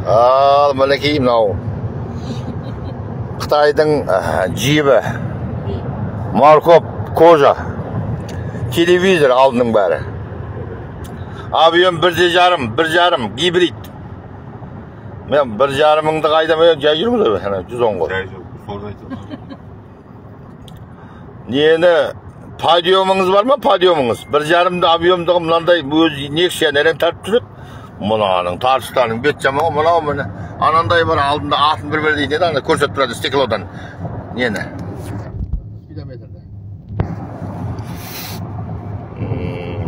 Al мінекей мынау Қытайдың жібі, морковь, кожа, телевизор алдының бәрі. Авион 1,5 гибрид. Мен 1,5-ыңды қайдам, жай жүрміз бе? 110 ғой. Жай жүр, Ford айтып. Нені, подиумыңыз бар ма, подиумыңыз? 1,5-ды авиондығы мынандай өз нексия нерен тартып жүреді. Мұнаның тартыстаның бет жамағы, мұнау мұны. Анандай бар алдында атын бір дейді, ана көрсетіп тұрады стеклодан. Нені? Спидометрді.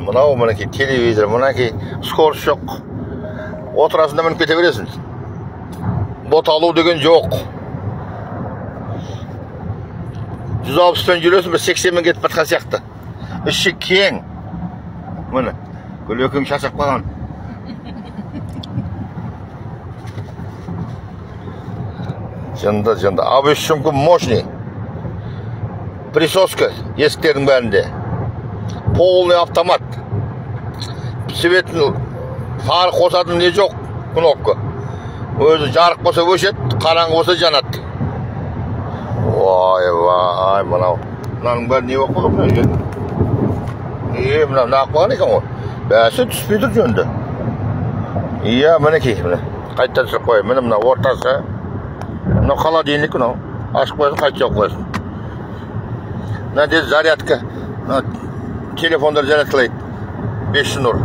Мұнау мұнеки телевизор, мұнеки скорость жоқ. Отырасында мініп кете бересің. Бот алу деген жоқ. 160-пен жүресің, 80-мен кетіп батқан сияқты. Іші кең. Мұны, көлөкің шашақ қалған. Жында. Обещанку мощный. Присоска есіктердің бәрінде. Полный автомат. Светін фар қосатын не жоқ, кнопка. Өзі жарық болса өшет, қараңғы болса жанат. Вай, мынау. Мынаның бәрі не болып қалған? Мынау нақ болған екен ғой. Бәсі түспей тұр жөнді. Иә, мінекей. Қайттан сұрып қойып, мына ортасы. Мынау холодильник, мынау. Ашып қойсын, қайт жоқ қойсын. Мына деді зарядка. Телефондар зарядкалайды. 500 нұр.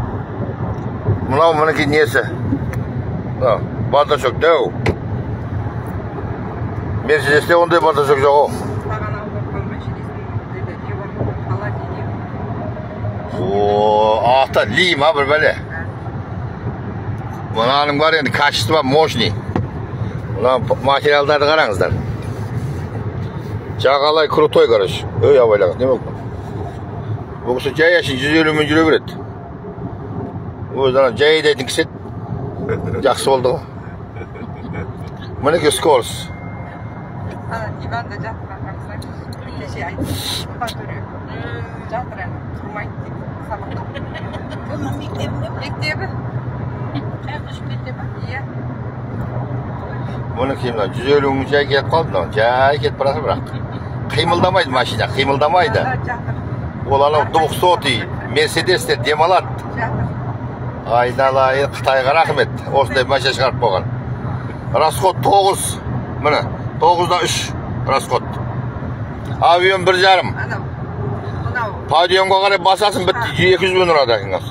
Мынау мінекей несі. Бардашок, дәу. Мерседесте ондай бардашок жоқ о. Ата лима бір бәле. Мынаның бар енді качество мощный. Мына материалдарды қараңыздар. Жағалай крутой, короче. Өй, абайлағыз, не болды? Бұл кісі жай ашын 150-мен жүре береді. Өзі жай дейтін кісі жақсы болды ғой. Мінеке скорость. Диванда жатыр, қақсай. Кеше айтып, жатыр әні, тұрмайды дейді, сабақта. Бұның мектебі? Қайқыш мектебі? Иә. Мінеке мына 150-мен жай кетіп қалды, жай кетіп барады бірақ. Қимылдамайды машина, қимылдамайды. Ол анау 200 Мерседестер демалады. Айналайын, Қытайға рахмет. Осындай машина шығарып болған. Расход 9. Міне, 9-да 3 расход. Авион 1,5. Подиумға қарай басасың, бітті 200 мен ұрады әкің аз.